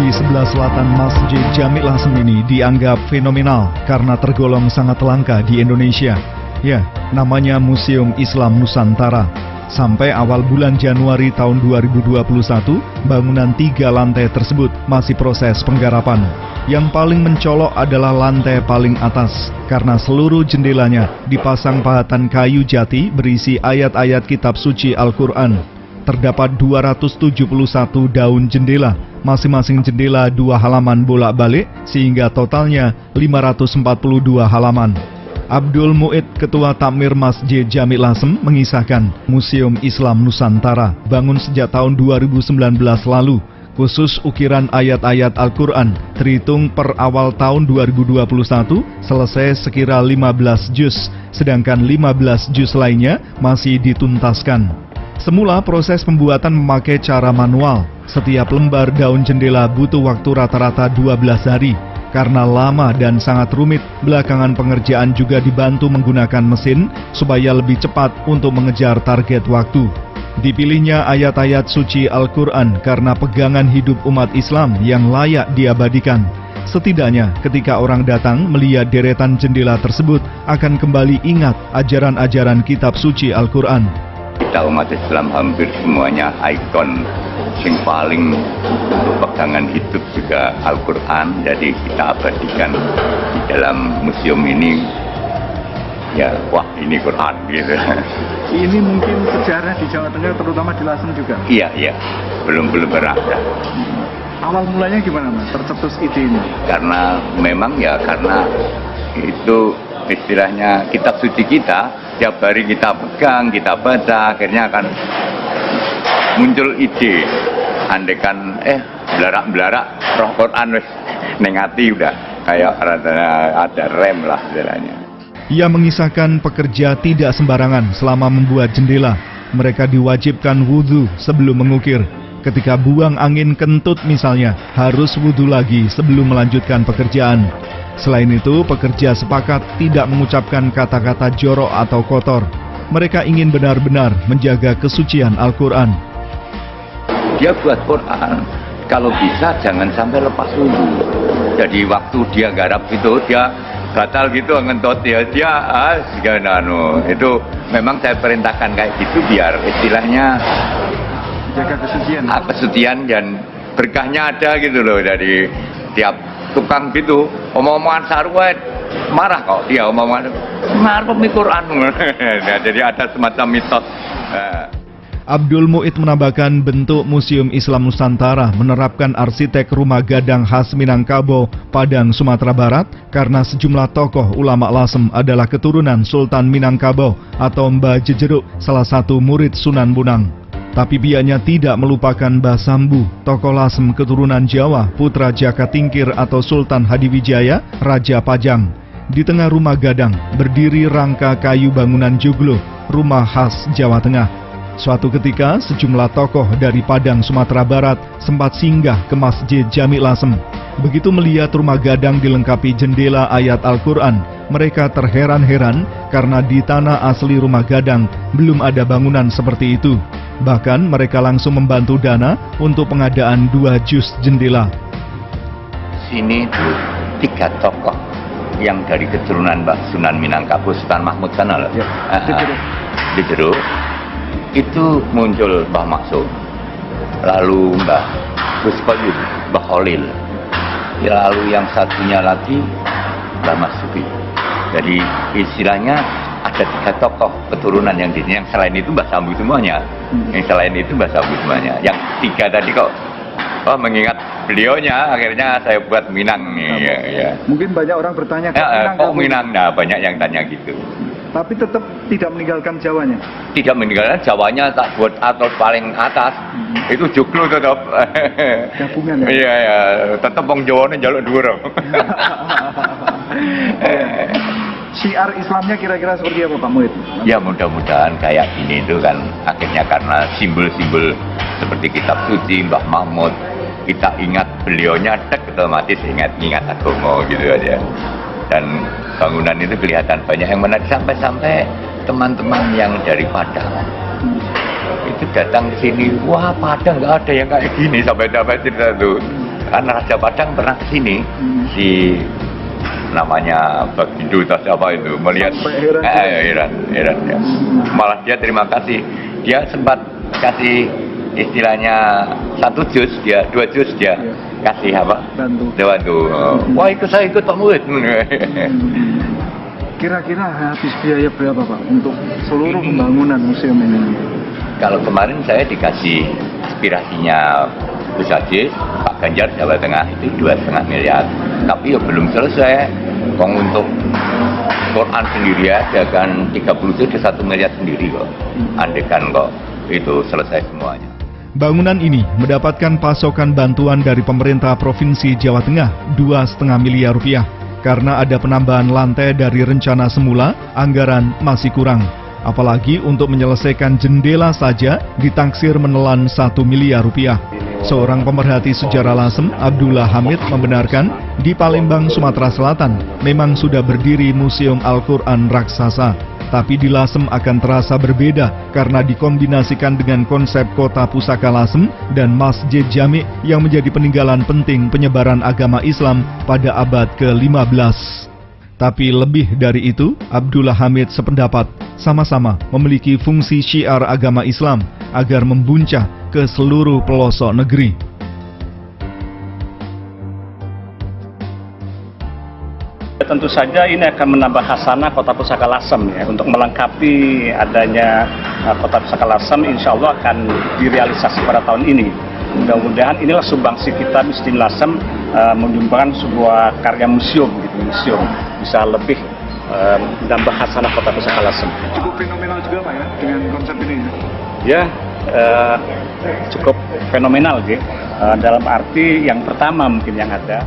di sebelah selatan Masjid Jami' Lasem ini dianggap fenomenal karena tergolong sangat langka di Indonesia. Ya, namanya Museum Islam Nusantara. Sampai awal bulan Januari tahun 2021, bangunan 3 lantai tersebut masih proses penggarapan. Yang paling mencolok adalah lantai paling atas, karena seluruh jendelanya dipasang pahatan kayu jati berisi ayat-ayat kitab suci Al-Quran. Terdapat 271 daun jendela, masing-masing jendela 2 halaman bolak-balik, sehingga totalnya 542 halaman. Abdul Mu'id, Ketua Takmir Masjid Jami' Lasem, mengisahkan Museum Islam Nusantara bangun sejak tahun 2019 lalu. Khusus ukiran ayat-ayat Al-Quran, terhitung per awal tahun 2021, selesai sekira 15 juz, sedangkan 15 juz lainnya masih dituntaskan. Semula proses pembuatan memakai cara manual. Setiap lembar daun jendela butuh waktu rata-rata 12 hari. Karena lama dan sangat rumit, belakangan pengerjaan juga dibantu menggunakan mesin supaya lebih cepat untuk mengejar target waktu. Dipilihnya ayat-ayat suci Al-Quran karena pegangan hidup umat Islam yang layak diabadikan. Setidaknya ketika orang datang melihat deretan jendela tersebut akan kembali ingat ajaran-ajaran kitab suci Al-Quran. Kita umat Islam hampir semuanya ikon yang paling untuk pegangan hidup juga Al-Quran. Jadi kita abadikan di dalam museum ini. Ya, wah ini Quran gitu. Ini mungkin sejarah di Jawa Tengah, terutama di Lasem juga. Iya, belum berada. Awal mulanya gimana Mas, tercetus ide ini? Karena memang ya karena itu istilahnya kitab suci kita, tiap hari kita pegang, kita baca, akhirnya akan muncul ide. Andekan belarak-belarak roh Quran wis ning ati udah kayak ada rem lah istilahnya. Ia mengisahkan pekerja tidak sembarangan selama membuat jendela. Mereka diwajibkan wudhu sebelum mengukir. Ketika buang angin kentut misalnya, harus wudhu lagi sebelum melanjutkan pekerjaan. Selain itu, pekerja sepakat tidak mengucapkan kata-kata jorok atau kotor. Mereka ingin benar-benar menjaga kesucian Al-Quran. Dia buat Quran, kalau bisa jangan sampai lepas wudhu. Jadi waktu dia garap itu, dia batal gitu ngentot ya, dia itu memang saya perintahkan kayak gitu biar istilahnya jaga kesucian. Kesucian dan berkahnya ada gitu loh dari tiap tukang gitu. Omong-omongan sarwet marah kok dia omongan marah Quran. Nah, jadi ada semacam mitos. Abdul Mu'id menambahkan bentuk Museum Islam Nusantara menerapkan arsitek rumah gadang khas Minangkabau, Padang, Sumatera Barat karena sejumlah tokoh ulama Lasem adalah keturunan Sultan Minangkabau atau Mbah Jejeruk, salah satu murid Sunan Bonang. Tapi bianya tidak melupakan Mbah Sambu, tokoh Lasem keturunan Jawa, putra Jaka Tingkir atau Sultan Hadiwijaya, Raja Pajang. Di tengah rumah gadang berdiri rangka kayu bangunan joglo, rumah khas Jawa Tengah. Suatu ketika, sejumlah tokoh dari Padang, Sumatera Barat sempat singgah ke Masjid Jami' Lasem. Begitu melihat rumah gadang dilengkapi jendela ayat Al-Quran, mereka terheran-heran karena di tanah asli rumah gadang belum ada bangunan seperti itu. Bahkan mereka langsung membantu dana untuk pengadaan 2 juz jendela. Sini tuh 3 tokoh yang dari keturunan Mbah Sunan Minangkabau, Sultan Mahmud sana loh. Di Jeruk. Itu muncul Mbah Maksum, lalu Mbah Gus Koyum, Mbah Khalil, lalu yang satunya lagi Mbah Masuki. Jadi istilahnya ada 3 tokoh keturunan yang di sini. Yang selain itu Mbah Sambu semuanya. Yang selain itu Mbah Sambu semuanya. Yang 3 tadi kok mengingat beliaunya, akhirnya saya buat Minang nih. Ya. Mungkin banyak orang bertanya kok Minang, nah banyak yang tanya gitu. Tapi tetap tidak meninggalkan Jawanya. Tidak meninggalkan Jawanya, tak buat atau paling atas. Itu joglo tetap. Gabungan ya. Iya, tetap wong Jawane njaluk dhuwur. Syiar Islamnya kira-kira seperti apa Pak Mu'id? Ya mudah-mudahan kayak gini itu kan akhirnya karena simbol-simbol seperti kitab suci Mbah Mahmud, kita ingat beliaunya otomatis ingat agama gitu aja. Dan bangunan itu kelihatan banyak yang menarik sampai teman-teman yang dari Padang itu datang ke sini, wah Padang nggak ada yang kayak gini sampai cerita tuh. Kan Raja Padang pernah kesini, si namanya Bagindo atau siapa itu melihat heran ya. Malah dia terima kasih, dia sempat kasih istilahnya 1 juz, dia 2 juz dia kasih apa? Bantu. Wah ikut saya ikut Pak Muhid. Kira-kira habis biaya berapa Pak untuk seluruh pembangunan museum ini? Kalau kemarin saya dikasih aspirasinya Gus Aziz, Pak Ganjar Jawa Tengah itu 2,5 miliar. Tapi ya belum selesai. Wong untuk Quran sendiri aja kan 30 itu 1 miliar sendiri kok. Andekan kok itu selesai semuanya. Bangunan ini mendapatkan pasokan bantuan dari pemerintah Provinsi Jawa Tengah 2,5 miliar rupiah. Karena ada penambahan lantai dari rencana semula, anggaran masih kurang. Apalagi untuk menyelesaikan jendela saja ditaksir menelan 1 miliar rupiah. Seorang pemerhati sejarah Lasem, Abdullah Hamid, membenarkan di Palembang, Sumatera Selatan memang sudah berdiri Museum Al-Quran Raksasa. Tapi di Lasem akan terasa berbeda karena dikombinasikan dengan konsep kota pusaka Lasem dan Masjid Jami' yang menjadi peninggalan penting penyebaran agama Islam pada abad ke-15. Tapi lebih dari itu, Abdullah Hamid sependapat, sama-sama memiliki fungsi syiar agama Islam agar membuncah ke seluruh pelosok negeri. Tentu saja ini akan menambah khasanah Kota Pusaka Lasem ya. Untuk melengkapi adanya Kota Pusaka Lasem, insya Allah akan direalisasi pada tahun ini. Mudah-mudahan inilah sumbangsi kita Mistin Lasem menyumbangkan sebuah karya museum, gitu, museum bisa lebih menambah khasanah Kota Pusaka Lasem. Cukup fenomenal juga Pak ya dengan konsep ini. Ya, cukup fenomenal gitu. Dalam arti yang pertama mungkin yang ada.